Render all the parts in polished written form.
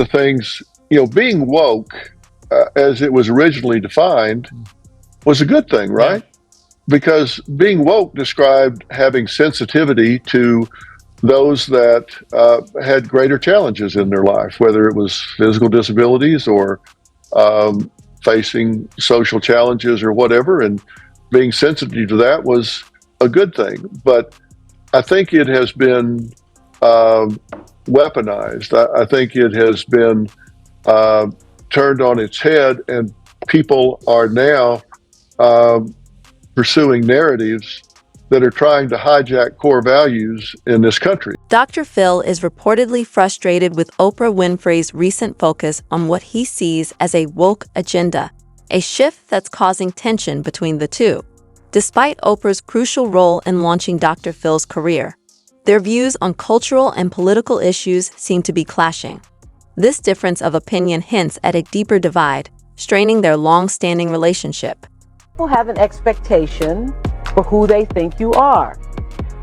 The things, being woke, as it was originally defined, was a good thing, right? Because being woke described having sensitivity to those that had greater challenges in their life, whether it was physical disabilities or facing social challenges or whatever. And being sensitive to that was a good thing. But I think it has been weaponized. I think it has been turned on its head, and people are now pursuing narratives that are trying to hijack core values in this country. Dr. Phil is reportedly frustrated with Oprah Winfrey's recent focus on what he sees as a woke agenda, a shift that's causing tension between the two. Despite Oprah's crucial role in launching Dr. Phil's career, their views on cultural and political issues seem to be clashing. This difference of opinion hints at a deeper divide, straining their long-standing relationship. People have an expectation for who they think you are.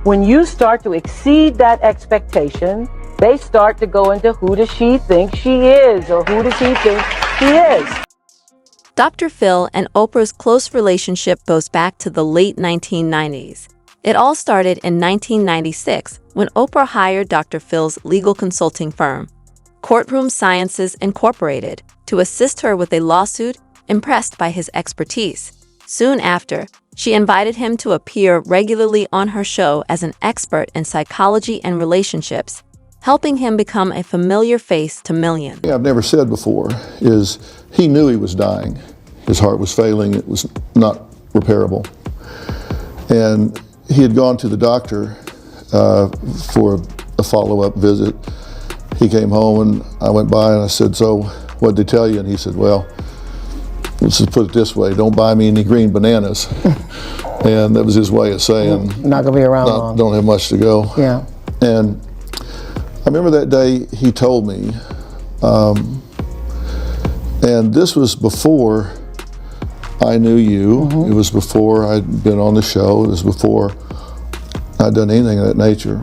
When you start to exceed that expectation, they start to go into who does she think she is, or who does he think he is. Dr. Phil and Oprah's close relationship goes back to the late 1990s. It all started in 1996 when Oprah hired Dr. Phil's legal consulting firm, Courtroom Sciences Incorporated, to assist her with a lawsuit, impressed by his expertise. Soon after, she invited him to appear regularly on her show as an expert in psychology and relationships, helping him become a familiar face to millions. I've never said before is he knew he was dying. His heart was failing. It was not repairable. And he had gone to the doctor for a follow-up visit. He came home and I went by and I said, "So what'd they tell you?" And he said, "Well, let's just put it this way, don't buy me any green bananas." And that was his way of saying, not gonna be around long. Don't have much to go. Yeah. And I remember that day he told me, and this was before I knew you. It was before I'd been on the show. It was before I'd done anything of that nature.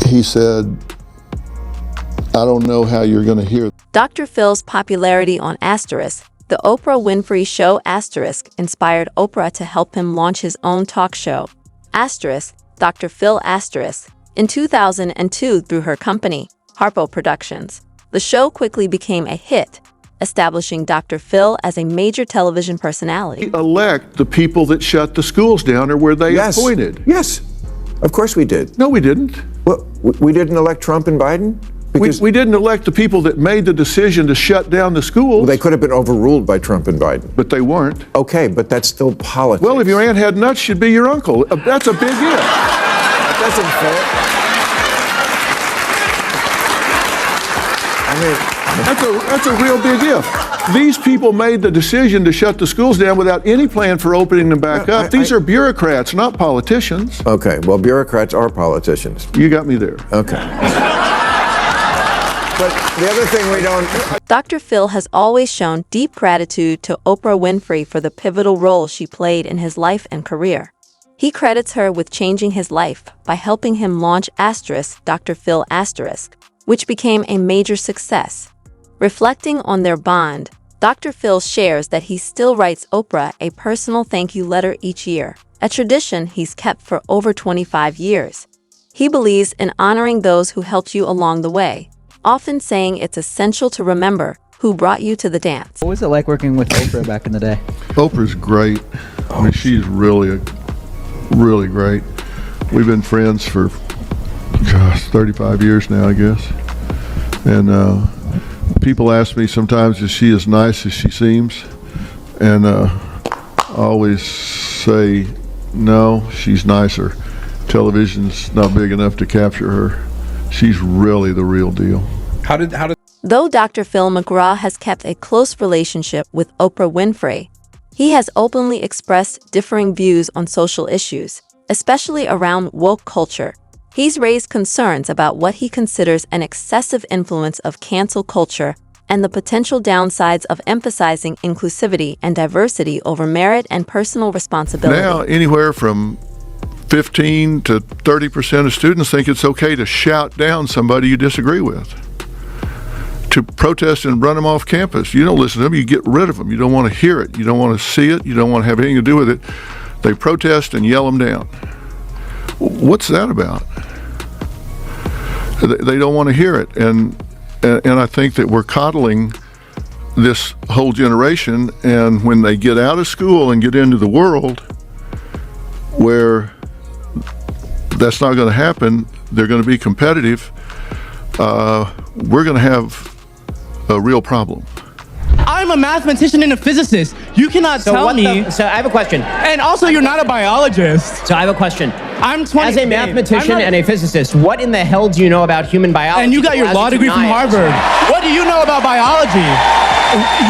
He said, "I don't know how you're going to hear." Dr. Phil's popularity on Asterisk, the Oprah Winfrey Show Asterisk, inspired Oprah to help him launch his own talk show, Asterisk, Dr. Phil Asterisk, in 2002 through her company, Harpo Productions. The show quickly became a hit, establishing Dr. Phil as a major television personality. Elect the people that shut the schools down or were they appointed? Yes, of course we did. No, we didn't. Well, we didn't elect Trump and Biden? We didn't elect the people that made the decision to shut down the schools. Well, they could have been overruled by Trump and Biden. But they weren't. Okay, but that's still politics. Well, if your aunt had nuts, she'd be your uncle. That's a big if. That doesn't fit. I mean, that's a real big if. These people made the decision to shut the schools down without any plan for opening them back up. These are bureaucrats, not politicians. Okay, well, bureaucrats are politicians. You got me there. Okay. But the other thing we don't... Dr. Phil has always shown deep gratitude to Oprah Winfrey for the pivotal role she played in his life and career. He credits her with changing his life by helping him launch Asterisk, Dr. Phil Asterisk, which became a major success. Reflecting on their bond, Dr. Phil shares that he still writes Oprah a personal thank you letter each year, a tradition he's kept for over 25 years. He believes in honoring those who helped you along the way, often saying it's essential to remember who brought you to the dance. What was it like working with Oprah back in the day? Oprah's great. I mean, she's really great. We've been friends for 35 years now, I guess. And people ask me sometimes, is she as nice as she seems? And I always say, no, she's nicer. Television's not big enough to capture her. She's really the real deal. How did Though Dr. Phil McGraw has kept a close relationship with Oprah Winfrey, he has openly expressed differing views on social issues, especially around woke culture. He's raised concerns about what he considers an excessive influence of cancel culture and the potential downsides of emphasizing inclusivity and diversity over merit and personal responsibility. Now, anywhere from 15 to 30% of students think it's okay to shout down somebody you disagree with, to protest and run them off campus. You don't listen to them, you get rid of them. You don't want to hear it, you don't want to see it, you don't want to have anything to do with it. They protest and yell them down. What's that about? They don't want to hear it, and I think that we're coddling this whole generation, and when they get out of school and get into the world where that's not going to happen, they're going to be competitive, we're going to have a real problem. I'm a mathematician and a physicist. You cannot tell me. So I have a question. And also, you're not a biologist. So I have a question. I'm 20. As a mathematician and a physicist, what in the hell do you know about human biology? And you got your law degree from Harvard. What do you know about biology?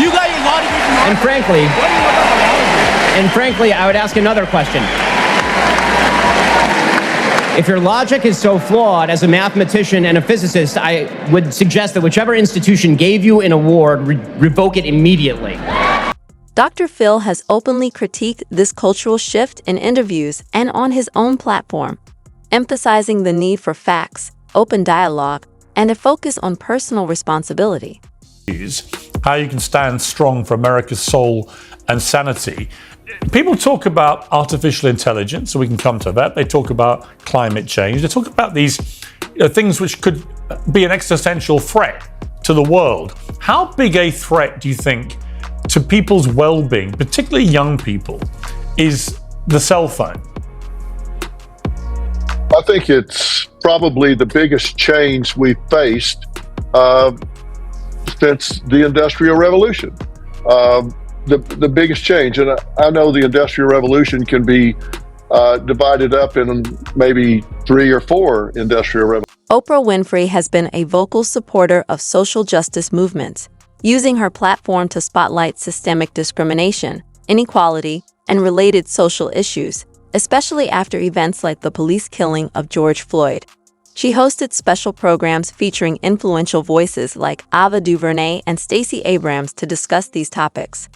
You got your law degree from Harvard. And frankly, what do you know about biology? And frankly, I would ask another question. If your logic is so flawed as a mathematician and a physicist, I would suggest that whichever institution gave you an award, revoke it immediately. Dr. Phil has openly critiqued this cultural shift in interviews and on his own platform, emphasizing the need for facts, open dialogue, and a focus on personal responsibility. How you can stand strong for America's soul and sanity. People talk about artificial intelligence, so we can come to that. They talk about climate change. They talk about these things which could be an existential threat to the world. How big a threat do you think to people's well-being, particularly young people, is the cell phone? I think it's probably the biggest change we've faced since the Industrial Revolution. The biggest change, and I know the Industrial Revolution can be divided up in maybe 3 or 4 industrial revolutions. Oprah Winfrey has been a vocal supporter of social justice movements, using her platform to spotlight systemic discrimination, inequality, and related social issues, especially after events like the police killing of George Floyd. She hosted special programs featuring influential voices like Ava DuVernay and Stacey Abrams to discuss these topics.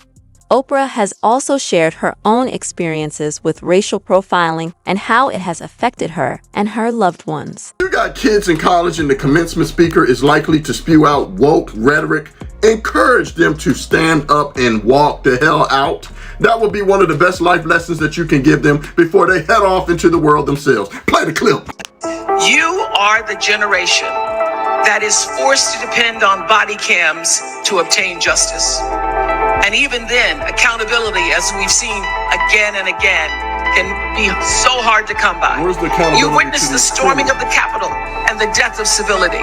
Oprah has also shared her own experiences with racial profiling and how it has affected her and her loved ones. You got kids in college and the commencement speaker is likely to spew out woke rhetoric. Encourage them to stand up and walk the hell out. That will be one of the best life lessons that you can give them before they head off into the world themselves. Play the clip. You are the generation that is forced to depend on body cams to obtain justice. And even then, accountability, as we've seen again and again, can be so hard to come by. You witnessed the storming of the Capitol and the death of civility.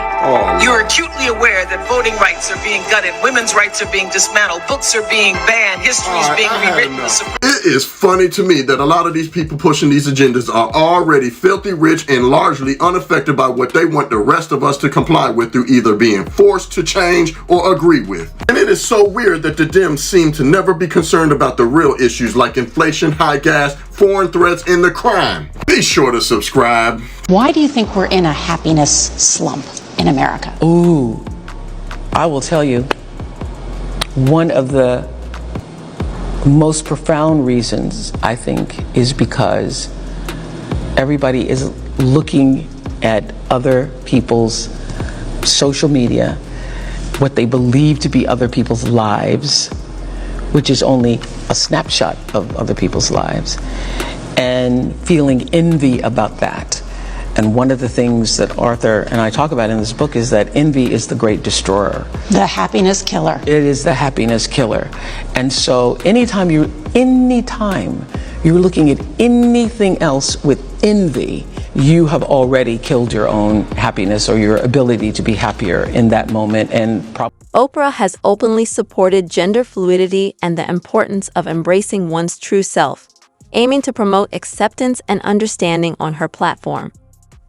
You are acutely aware that voting rights are being gutted, women's rights are being dismantled, books are being banned, history is being rewritten. It is funny to me that a lot of these people pushing these agendas are already filthy rich and largely unaffected by what they want the rest of us to comply with through either being forced to change or agree with. And it is so weird that the Dems seem to never be concerned about the real issues like inflation, high gas, foreign threats, and the crime. Be sure to subscribe. Why do you think we're in a happiness slump in America? Ooh, I will tell you, one of the most profound reasons, I think, is because everybody is looking at other people's social media, what they believe to be other people's lives, which is only a snapshot of other people's lives, and feeling envy about that. And one of the things that Arthur and I talk about in this book is that envy is the great destroyer. The happiness killer. It is the happiness killer. And so anytime you're looking at anything else with envy, you have already killed your own happiness or your ability to be happier in that moment. And Oprah has openly supported gender fluidity and the importance of embracing one's true self, aiming to promote acceptance and understanding on her platform.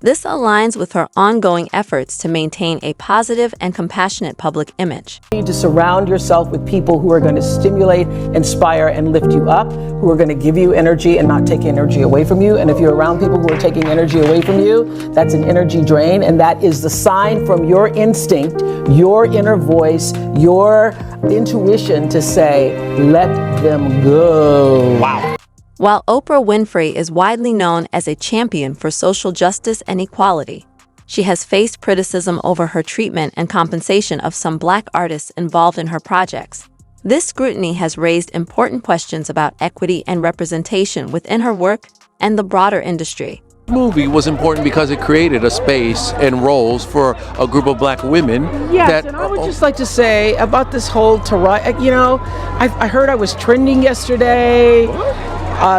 This aligns with her ongoing efforts to maintain a positive and compassionate public image. You need to surround yourself with people who are going to stimulate, inspire, and lift you up, who are going to give you energy and not take energy away from you. And if you're around people who are taking energy away from you, that's an energy drain, and that is the sign from your instinct, your inner voice, your intuition to say, let them go. Wow. While Oprah Winfrey is widely known as a champion for social justice and equality, she has faced criticism over her treatment and compensation of some Black artists involved in her projects. This scrutiny has raised important questions about equity and representation within her work and the broader industry. The movie was important because it created a space and roles for a group of Black women. Yes, and I would just like to say about this whole Taraji, I heard I was trending yesterday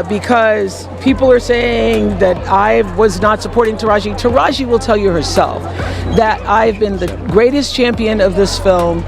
because people are saying that I was not supporting Taraji. Taraji will tell you herself that I've been the greatest champion of this film,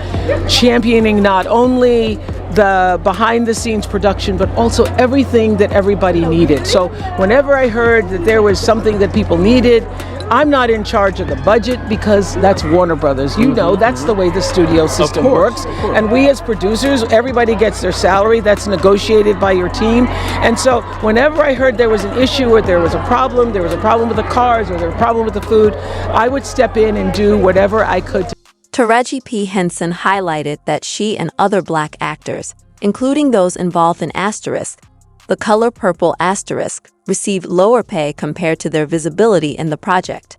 championing not only the behind the scenes production, but also everything that everybody needed. So whenever I heard that there was something that people needed, I'm not in charge of the budget because that's Warner Brothers. You know, that's the way the studio system works. And we as producers, everybody gets their salary. That's negotiated by your team. And so whenever I heard there was an issue or there was a problem with the cars or there was a problem with the food, I would step in and do whatever I could. Taraji P. Henson highlighted that she and other Black actors, including those involved in Asterisk, The Color Purple Asterisk, received lower pay compared to their visibility in the project.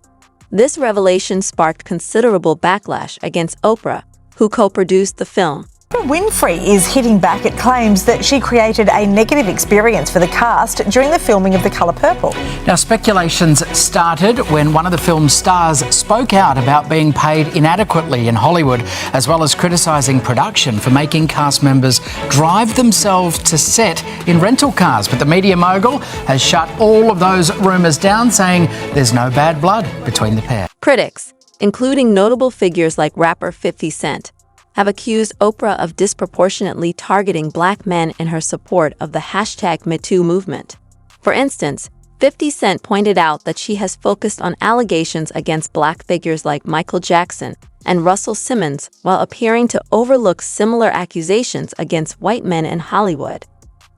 This revelation sparked considerable backlash against Oprah, who co-produced the film. Oprah Winfrey is hitting back at claims that she created a negative experience for the cast during the filming of The Color Purple. Now, speculations started when one of the film's stars spoke out about being paid inadequately in Hollywood, as well as criticising production for making cast members drive themselves to set in rental cars. But the media mogul has shut all of those rumours down, saying there's no bad blood between the pair. Critics, including notable figures like rapper 50 Cent, have accused Oprah of disproportionately targeting Black men in her support of the #MeToo movement. For instance, 50 Cent pointed out that she has focused on allegations against Black figures like Michael Jackson and Russell Simmons while appearing to overlook similar accusations against white men in Hollywood.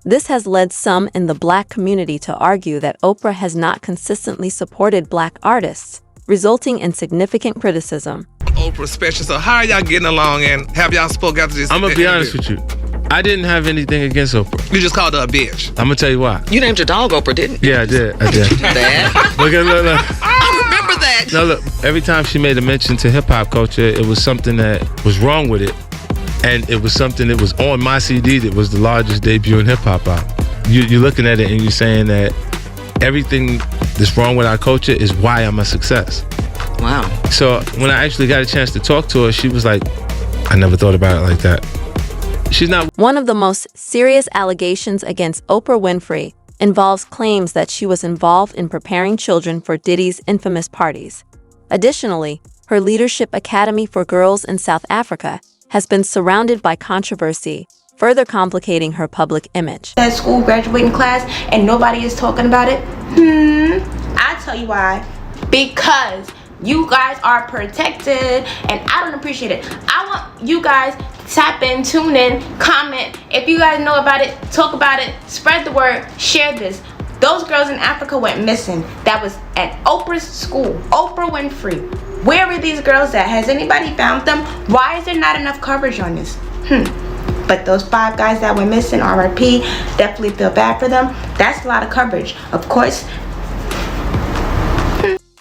This has led some in the Black community to argue that Oprah has not consistently supported Black artists, resulting in significant criticism. Oprah special. So how are y'all getting along and have y'all spoke after this? I'm gonna be honest with you. I didn't have anything against Oprah. You just called her a bitch. I'm gonna tell you why. You named your dog Oprah, didn't you? Yeah, I did. That? Look. I remember that. No, look. Every time she made a mention to hip hop culture, it was something that was wrong with it, and it was something that was on my CD that was the largest debut in hip hop album. You're looking at it and you're saying that everything that's wrong with our culture is why I'm a success. Wow. So when I actually got a chance to talk to her, she was like, I never thought about it like that. She's not. One of the most serious allegations against Oprah Winfrey involves claims that she was involved in preparing children for Diddy's infamous parties. Additionally, her Leadership Academy for Girls in South Africa has been surrounded by controversy, further complicating her public image. That school graduating class and nobody is talking about it? I'll tell you why. Because you guys are protected and I don't appreciate it. I want you guys to tap in, tune in, comment. If you guys know about it, talk about it, spread the word, share this. Those girls in Africa went missing. That was at Oprah's school, Oprah Winfrey. Where were these girls at? Has anybody found them? Why is there not enough coverage on this? But those 5 guys that went missing, RIP, definitely feel bad for them. That's a lot of coverage. Of course,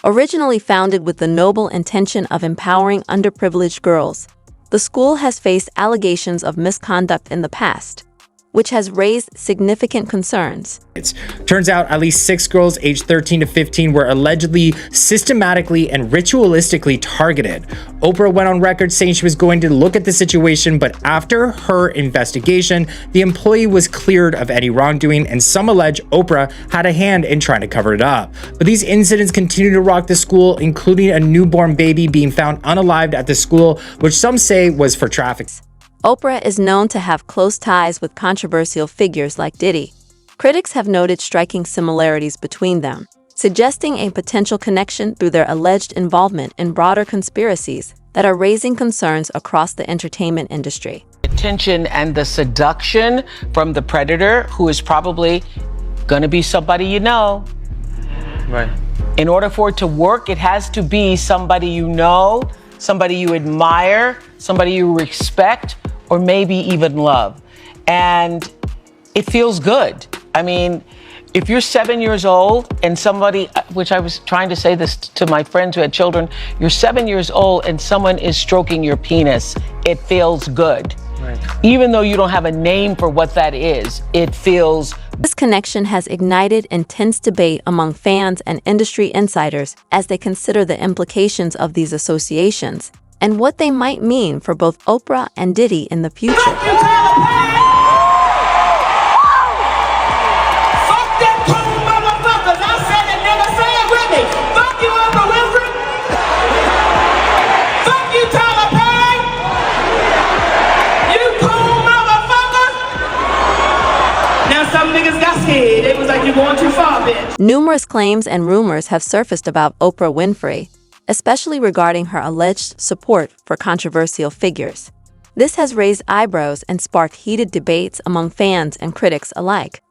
originally founded with the noble intention of empowering underprivileged girls, the school has faced allegations of misconduct in the past, which has raised significant concerns. Turns out at least 6 girls aged 13 to 15 were allegedly systematically and ritualistically targeted. Oprah went on record saying she was going to look at the situation, but after her investigation, the employee was cleared of any wrongdoing, and some allege Oprah had a hand in trying to cover it up. But these incidents continue to rock the school, including a newborn baby being found unalived at the school, which some say was for trafficking. Oprah is known to have close ties with controversial figures like Diddy. Critics have noted striking similarities between them, suggesting a potential connection through their alleged involvement in broader conspiracies that are raising concerns across the entertainment industry. Attention and the seduction from the predator, who is probably going to be somebody you know. Right. In order for it to work, it has to be somebody you know, somebody you admire, somebody you respect, or maybe even love. And it feels good. I mean, If you're 7 years old and somebody, which I was trying to say this to my friends who had children, you're 7 years old and someone is stroking your penis, it feels good. Right. Even though you don't have a name for what that is, it feels. This connection has ignited intense debate among fans and industry insiders as they consider the implications of these associations and what they might mean for both Oprah and Diddy in the future. Fuck them cool motherfuckers. I said it, nigga. Say it with me. Fuck you, Oprah Winfrey. Fuck you, Tyler Perry. You cool motherfucker. Now some niggas got scared. It was like, you're going too far, bitch. Numerous claims and rumors have surfaced about Oprah Winfrey, especially regarding her alleged support for controversial figures. This has raised eyebrows and sparked heated debates among fans and critics alike.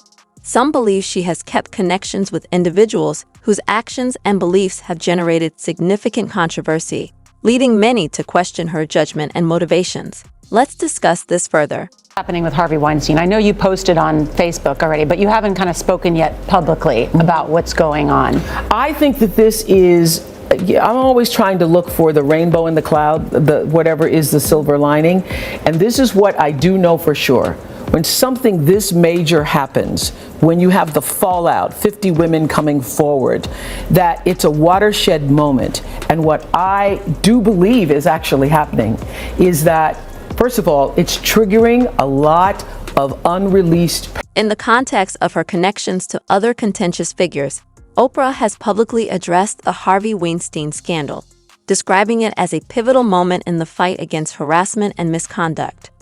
Some believe she has kept connections with individuals whose actions and beliefs have generated significant controversy, leading many to question her judgment and motivations. Let's discuss this further. Happening with Harvey Weinstein. I know you posted on Facebook already, but you haven't kind of spoken yet publicly about what's going on. I think that this is, I'm always trying to look for the rainbow in the cloud, whatever is the silver lining. And this is what I do know for sure. When something this major happens, when you have the fallout, 50 women coming forward, that it's a watershed moment. And what I do believe is actually happening is that, first of all, it's triggering a lot of unreleased. In the context of her connections to other contentious figures, Oprah has publicly addressed the Harvey Weinstein scandal, describing it as a pivotal moment in the fight against harassment and misconduct.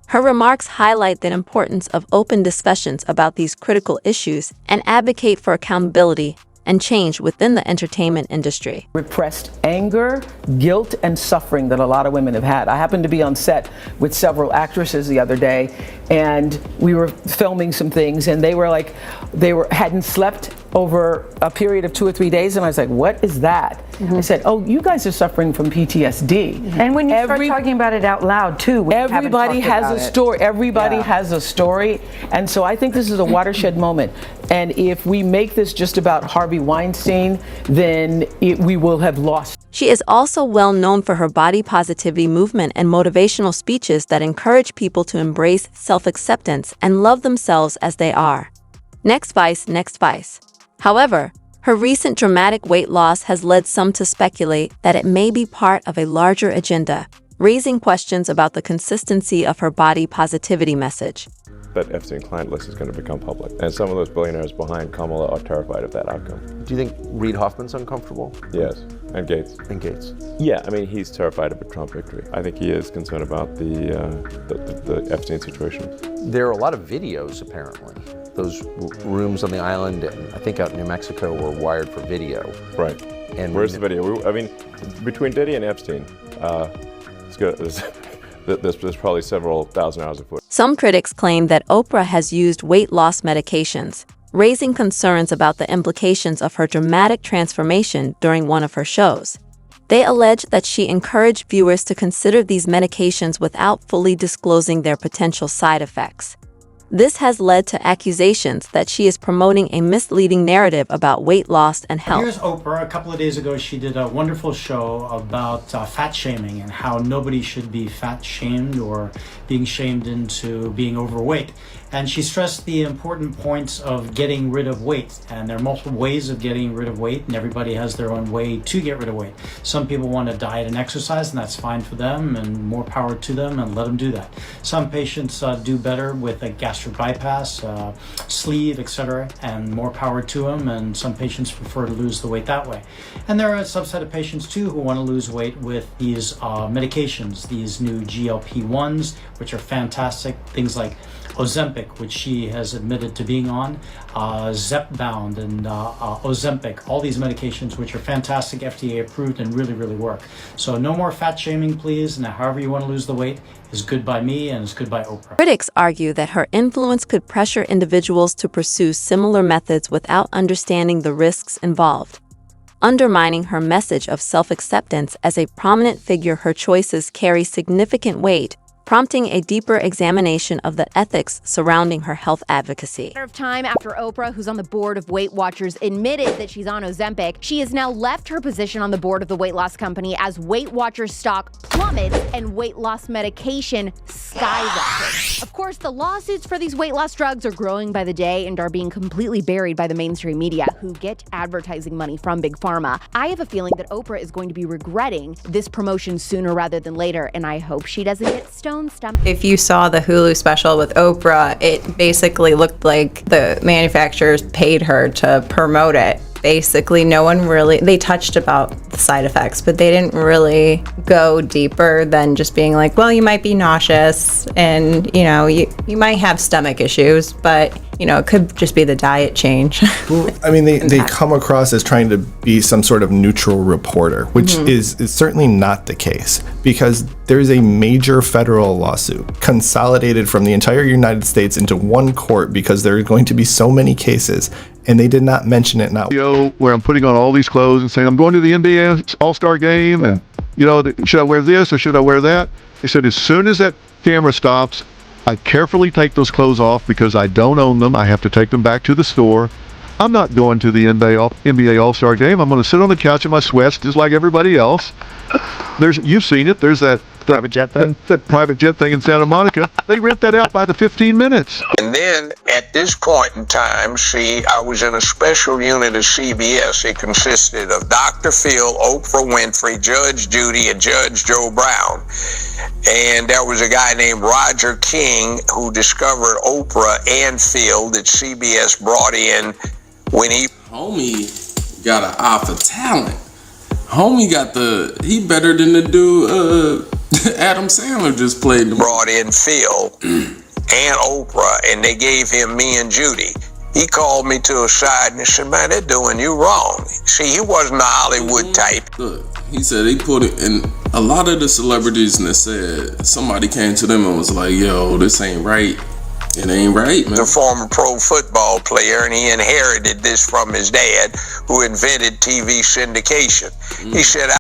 Her remarks highlight the importance of open discussions about these critical issues and advocate for accountability and change within the entertainment industry. Repressed anger, guilt, and suffering that a lot of women have had. I happened to be on set with several actresses the other day, and we were filming some things, and they hadn't slept over a period of 2 or 3 days, and I was like, what is that? I said, oh, you guys are suffering from PTSD. And when you start talking about it out loud too, everybody has a story. Everybody has a story, and so I think this is a watershed moment. And if we make this just about Harvey Weinstein, then we will have lost. She is also well known for her body positivity movement and motivational speeches that encourage people to embrace self-acceptance and love themselves as they are. Next vice, next vice. However, her recent dramatic weight loss has led some to speculate that it may be part of a larger agenda, raising questions about the consistency of her body positivity message. That Epstein client list is going to become public, and some of those billionaires behind Kamala are terrified of that outcome. Do you think Reid Hoffman's uncomfortable? Yes, and Gates. And Gates. Yeah, I mean, he's terrified of a Trump victory. I think he is concerned about the Epstein situation. There are a lot of videos, apparently. Those rooms on the island, I think out in New Mexico, were wired for video. Right. And where's the video? I mean, between Diddy and Epstein, it's good. There's probably several thousand hours of footage. Some critics claim that Oprah has used weight loss medications, raising concerns about the implications of her dramatic transformation during one of her shows. They allege that she encouraged viewers to consider these medications without fully disclosing their potential side effects. This has led to accusations that she is promoting a misleading narrative about weight loss and health. Here's Oprah. A couple of days ago, she did a wonderful show about fat shaming and how nobody should be fat shamed or being shamed into being overweight. And she stressed the important points of getting rid of weight. And there are multiple ways of getting rid of weight, and everybody has their own way to get rid of weight. Some people want to diet and exercise, and that's fine for them, and more power to them, and let them do that. Some patients do better with a gastric bypass, sleeve, etc., and more power to them, and some patients prefer to lose the weight that way. And there are a subset of patients, too, who want to lose weight with these medications, these new GLP-1s, which are fantastic, things like Ozempic, which she has admitted to being on, Zepbound and Ozempic, all these medications which are fantastic, FDA approved, and really, really work. So no more fat shaming, please, and however you want to lose the weight is good by me and is good by Oprah. Critics argue that her influence could pressure individuals to pursue similar methods without understanding the risks involved. Undermining her message of self-acceptance as a prominent figure, her choices carry significant weight, prompting a deeper examination of the ethics surrounding her health advocacy. Matter of time after Oprah, who's on the board of Weight Watchers, admitted that she's on Ozempic, she has now left her position on the board of the weight loss company as Weight Watchers stock plummets and weight loss medication skyrockets. Of course, the lawsuits for these weight loss drugs are growing by the day and are being completely buried by the mainstream media, who get advertising money from Big Pharma. I have a feeling that Oprah is going to be regretting this promotion sooner rather than later, and I hope she doesn't get stone stomach. If you saw the Hulu special with Oprah, it basically looked like the manufacturers paid her to promote it. Basically, no one really, they touched about the side effects, but they didn't really go deeper than just being like, well, you might be nauseous and, you know, you might have stomach issues, but, you know, it could just be the diet change. Well, I mean, they come across as trying to be some sort of neutral reporter, which is certainly not the case, because there's a major federal lawsuit consolidated from the entire United States into one court because there are going to be so many cases, and they did not mention it. Not where I'm putting on all these clothes and saying I'm going to the NBA All-Star game, and you know, should I wear this or should I wear that? They said as soon as that camera stops, I carefully take those clothes off because I don't own them. I have to take them back to the store. I'm not going to the NBA All-Star game. I'm going to sit on the couch in my sweats just like everybody else. You've seen it. There's that private jet thing. That private jet thing in Santa Monica. They rent that out by the 15 minutes. And then at this point in time, I was in a special unit of CBS. It consisted of Dr. Phil, Oprah Winfrey, Judge Judy, and Judge Joe Brown. And there was a guy named Roger King who discovered Oprah and Phil that CBS brought in when he... Homie got an eye for talent. Homie he better than the dude Adam Sandler just played. Brought in Phil and Oprah, and they gave him me and Judy. He called me to a side and he said, man, they're doing you wrong. See, he wasn't a Hollywood type. Look, he said he put it in a lot of the celebrities, and they said somebody came to them and was like, yo, this ain't right. It ain't right, man. The former pro football player, and he inherited this from his dad, who invented TV syndication. He said,